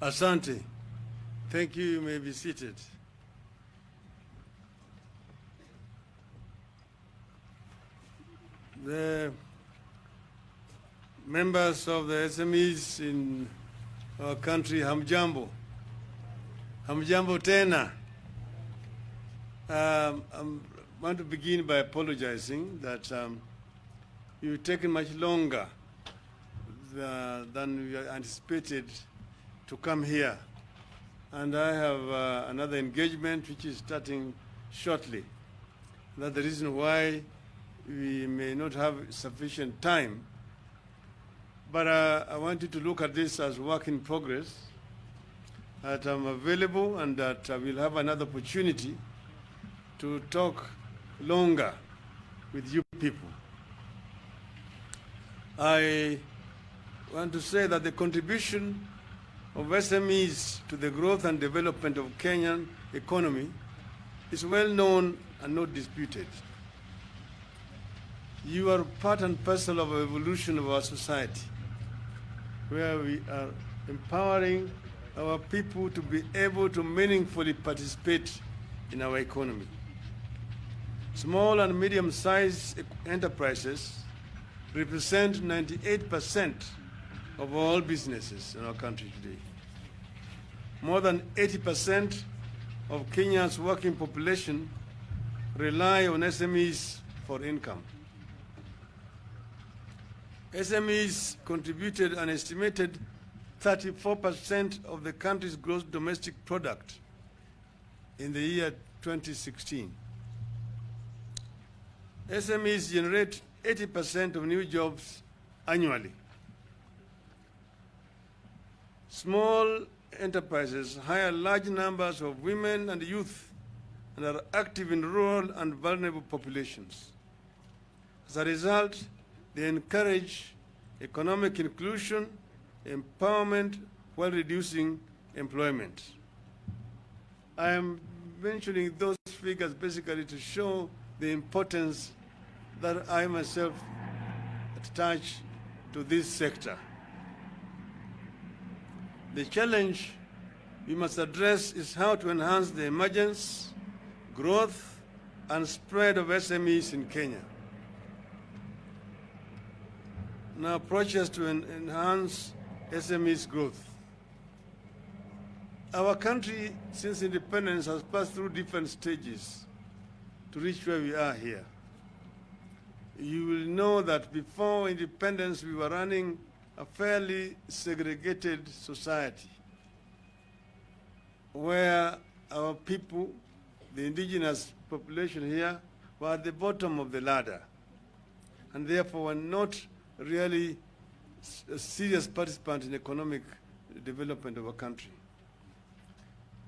Asante. Thank you. You may be seated. The members of the SMEs in our country, hamjambo. Hamjambo tena. I want to begin by apologizing that you've taken much longer than we anticipated to come here. And I have another engagement which is starting shortly. That's the reason why we may not have sufficient time. But I want you to look at this as work in progress, that I'm available and that we'll have another opportunity to talk longer with you people. I want to say that the contribution of SMEs to the growth and development of Kenyan economy is well known and not disputed. You are part and parcel of the evolution of our society, where we are empowering our people to be able to meaningfully participate in our economy. Small and medium-sized enterprises represent 98% of all businesses in our country today. More than 80% of Kenya's working population rely on SMEs for income. SMEs contributed an estimated 34% of the country's gross domestic product in the year 2016. SMEs generate 80% of new jobs annually. Small enterprises hire large numbers of women and youth and are active in rural and vulnerable populations. As a result, they encourage economic inclusion, empowerment, while reducing employment. I am mentioning those figures basically to show the importance that I myself attach to this sector. The challenge we must address is how to enhance the emergence, growth, and spread of SMEs in Kenya. Now, approaches to enhance SMEs growth. Our country, since independence, has passed through different stages to reach where we are here. You will know that before independence, we were running a fairly segregated society where our people, the indigenous population here, were at the bottom of the ladder and therefore were not really a serious participant in economic development of our country.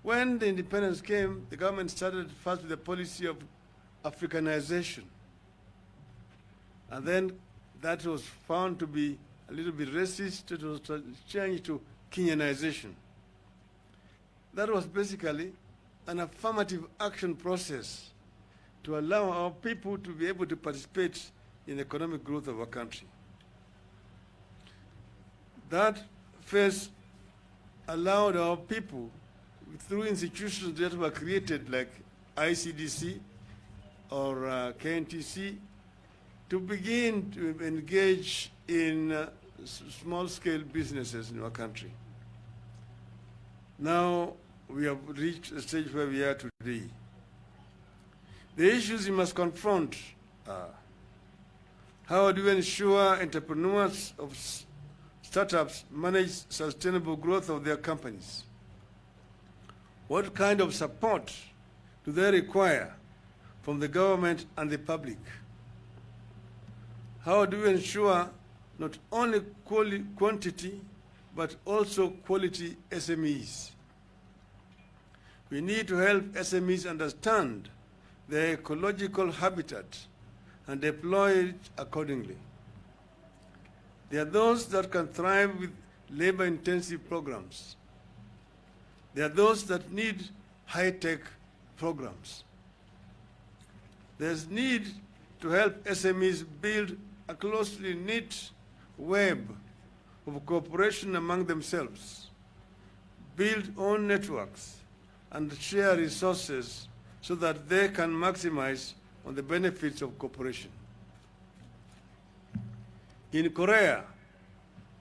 When the independence came, the government started first with the policy of Africanization. And then that was found to be a little bit racist. It was changed to Kenyanization. That was basically an affirmative action process to allow our people to be able to participate in economic growth of our country. That phase allowed our people, through institutions that were created like ICDC or KNTC, to begin to engage in small-scale businesses in our country. Now we have reached a stage where we are today. The issues we must confront are: how do we ensure entrepreneurs of startups manage sustainable growth of their companies? What kind of support do they require from the government and the public? How do we ensure not only quantity, but also quality SMEs? We need to help SMEs understand their ecological habitat and deploy it accordingly. There are those that can thrive with labor-intensive programs. There are those that need high-tech programs. There's need to help SMEs build a closely knit web of cooperation among themselves, build own networks and share resources so that they can maximize on the benefits of cooperation. In Korea,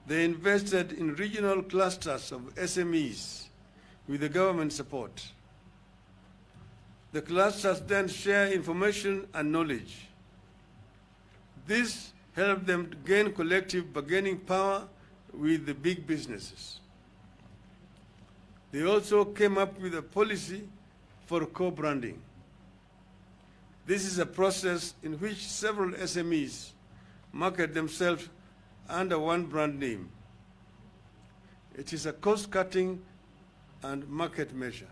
they invested in regional clusters of SMEs with the government support. The clusters then share information and knowledge. This helped them gain collective bargaining power with the big businesses. They also came up with a policy for co-branding. This is a process in which several SMEs market themselves under one brand name. It is a cost-cutting and market measure.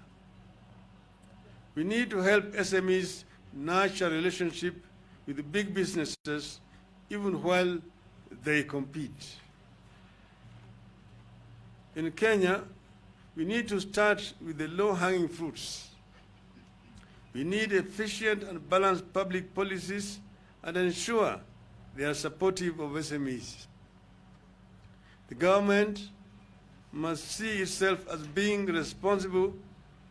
We need to help SMEs nurture relationship with the big businesses even while they compete. In Kenya, we need to start with the low-hanging fruits. We need efficient and balanced public policies and ensure they are supportive of SMEs. The government must see itself as being responsible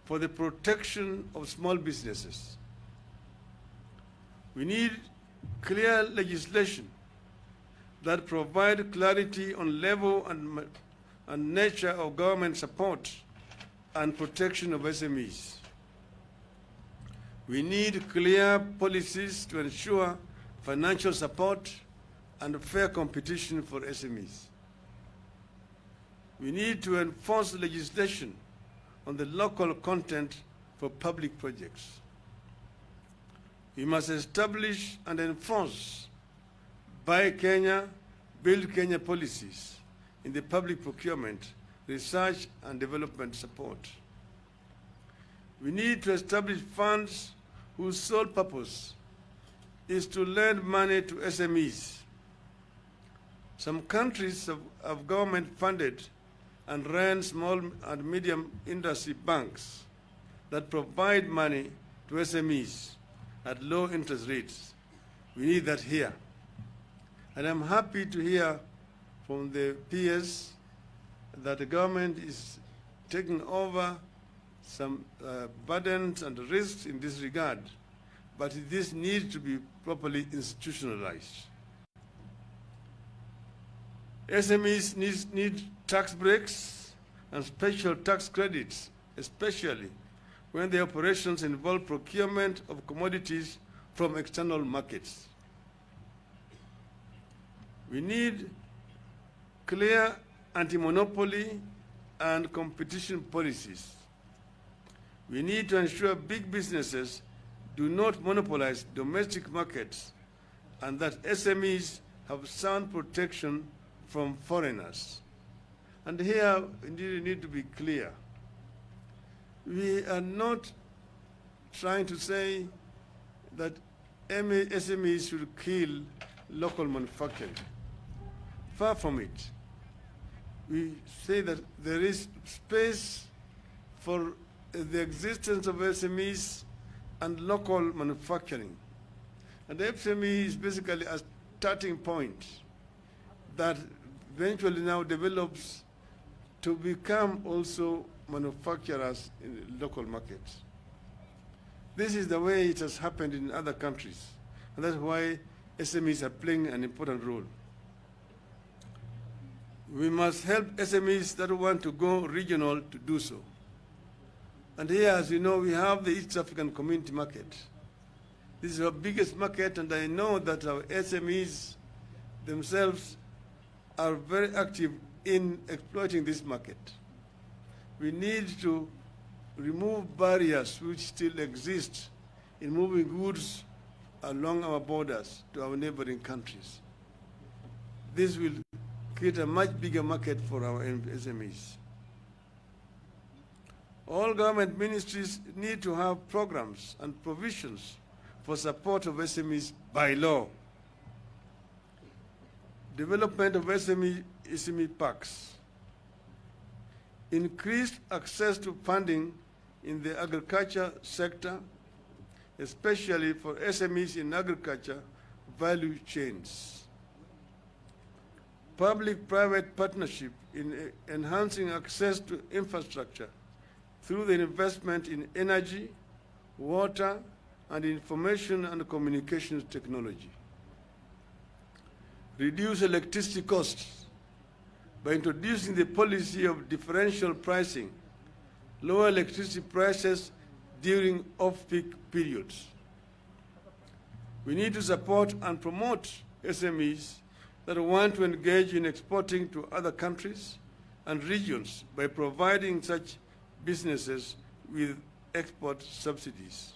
for the protection of small businesses. We need clear legislation that provide clarity on level and nature of government support and protection of SMEs. We need clear policies to ensure financial support and fair competition for SMEs. We need to enforce legislation on the local content for public projects. We must establish and enforce Buy Kenya, Build Kenya policies in the public procurement, research and development support. We need to establish funds whose sole purpose is to lend money to SMEs. Some countries have government-funded and run small and medium industry banks that provide money to SMEs at low interest rates. We need that here. And I'm happy to hear from the peers that the government is taking over some burdens and risks in this regard, but this needs to be properly institutionalized. SMEs need tax breaks and special tax credits, especially when the operations involve procurement of commodities from external markets. We need clear anti-monopoly and competition policies. We need to ensure big businesses do not monopolize domestic markets and that SMEs have sound protection from foreigners. And here, indeed, we need to be clear. We are not trying to say that SMEs should kill local manufacturing. Far from it. We say that there is space for the existence of SMEs and local manufacturing. And the SME is basically a starting point that eventually now develops to become also manufacturers in local markets. This is the way it has happened in other countries, and that's why SMEs are playing an important role. We must help SMEs that want to go regional to do so. And here, as you know, we have the East African Community Market. This is our biggest market, and I know that our SMEs themselves are very active in exploiting this market. We need to remove barriers which still exist in moving goods along our borders to our neighboring countries. This will create a much bigger market for our SMEs. All government ministries need to have programs and provisions for support of SMEs by law. Development of SME parks. Increased access to funding in the agriculture sector, especially for SMEs in agriculture value chains. public-private partnership in enhancing access to infrastructure through the investment in energy, water, and information and communications technology. Reduce electricity costs by introducing the policy of differential pricing, lower electricity prices during off-peak periods. We need to support and promote SMEs that want to engage in exporting to other countries and regions by providing such businesses with export subsidies.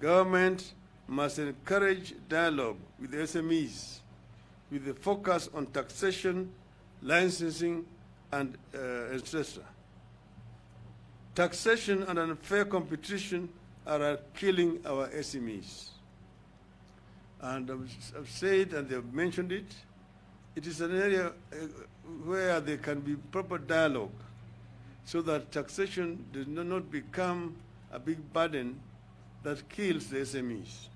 Government must encourage dialogue with SMEs with a focus on taxation, licensing, and etc. Taxation and unfair competition are killing our SMEs. And I've said, and they've mentioned it, it is an area where there can be proper dialogue so that taxation does not become a big burden that kills the SMEs.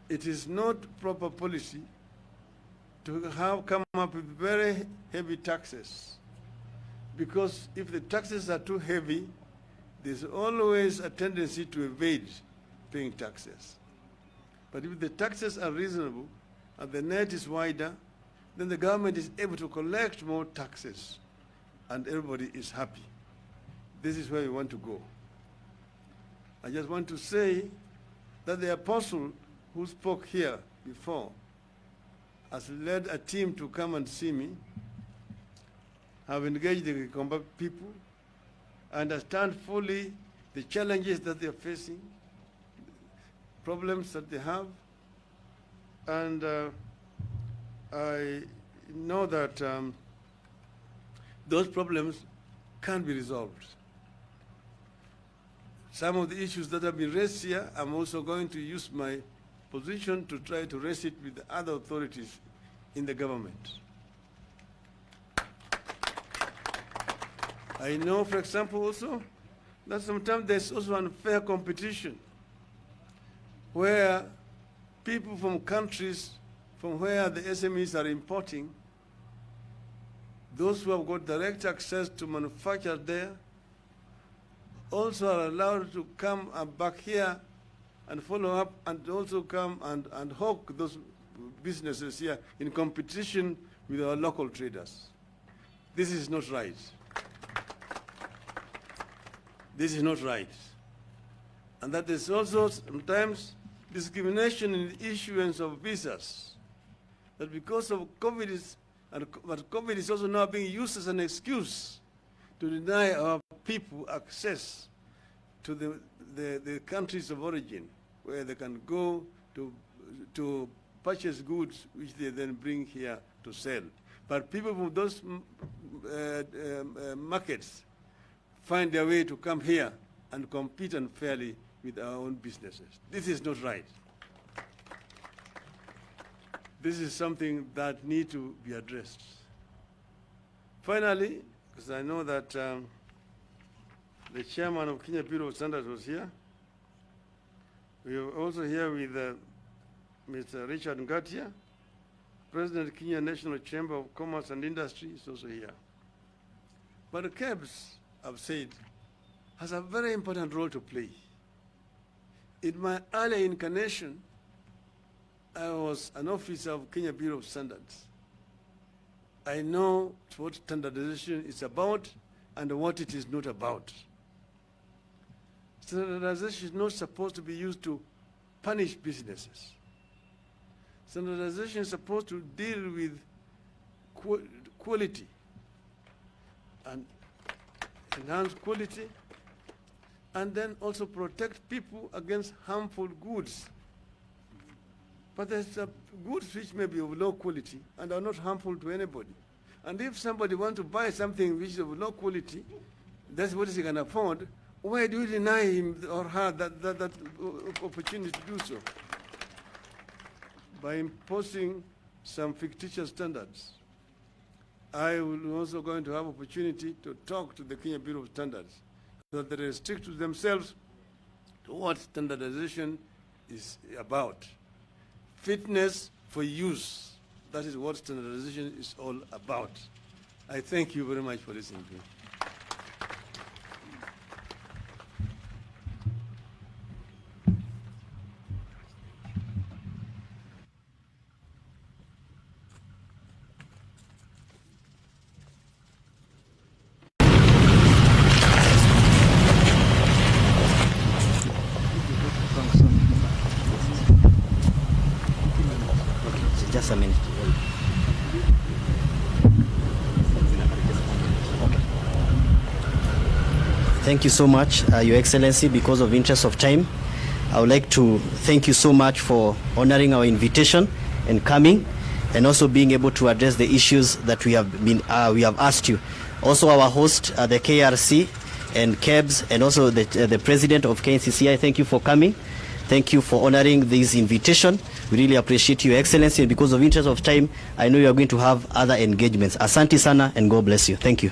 It is not proper policy to come up with very heavy taxes, because if the taxes are too heavy, there's always a tendency to evade paying taxes. But if the taxes are reasonable and the net is wider, then the government is able to collect more taxes and everybody is happy. This is where we want to go. I just want to say that the apostle who spoke here before has led a team to come and see me, have engaged the combat people, understand fully the challenges that they are facing, problems that they have, and I know that those problems can be resolved. Some of the issues that have been raised here, I'm also going to use my position to try to raise it with the other authorities in the government. I know, for example, also, that sometimes there's also unfair competition where people from countries from where the SMEs are importing, those who have got direct access to manufacture there, also are allowed to come back here and follow up and also come and hawk those businesses here in competition with our local traders. This is not right. This is not right. And that is also sometimes discrimination in the issuance of visas. That because of COVID but COVID is also now being used as an excuse to deny our people access to the countries of origin, where they can go to purchase goods which they then bring here to sell. But people from those markets find their way to come here and compete unfairly with our own businesses. This is not right. This is something that needs to be addressed. Finally, because I know that the chairman of Kenya Bureau of Standards was here, we are also here with Mr. Richard Ngatia, President of Kenya National Chamber of Commerce and Industry, is also here. But the KEBS, I've said, has a very important role to play. In my earlier incarnation, I was an officer of Kenya Bureau of Standards. I know what standardization is about and what it is not about. Standardization is not supposed to be used to punish businesses. Standardization is supposed to deal with quality and enhance quality, and then also protect people against harmful goods. But there's goods which may be of low quality and are not harmful to anybody. And if somebody wants to buy something which is of low quality, that's what he can afford, why do you deny him or her that opportunity to do so? By imposing some fictitious standards. I will also going to have opportunity to talk to the Kenya Bureau of Standards so that they restrict to themselves to what standardization is about. Fitness for use that is what standardization is all about. I thank you very much for listening to me. Just a minute. Thank you so much, Your Excellency. Because of interest of time, I would like to thank you so much for honoring our invitation and coming, and also being able to address the issues that we have asked you. Also, our host, the KRC and KEBS, and also the President of KNCCI, thank you for coming. Thank you for honoring this invitation. We really appreciate Your Excellency, and because of interest of time, I know you are going to have other engagements. Asante sana, and God bless you. Thank you.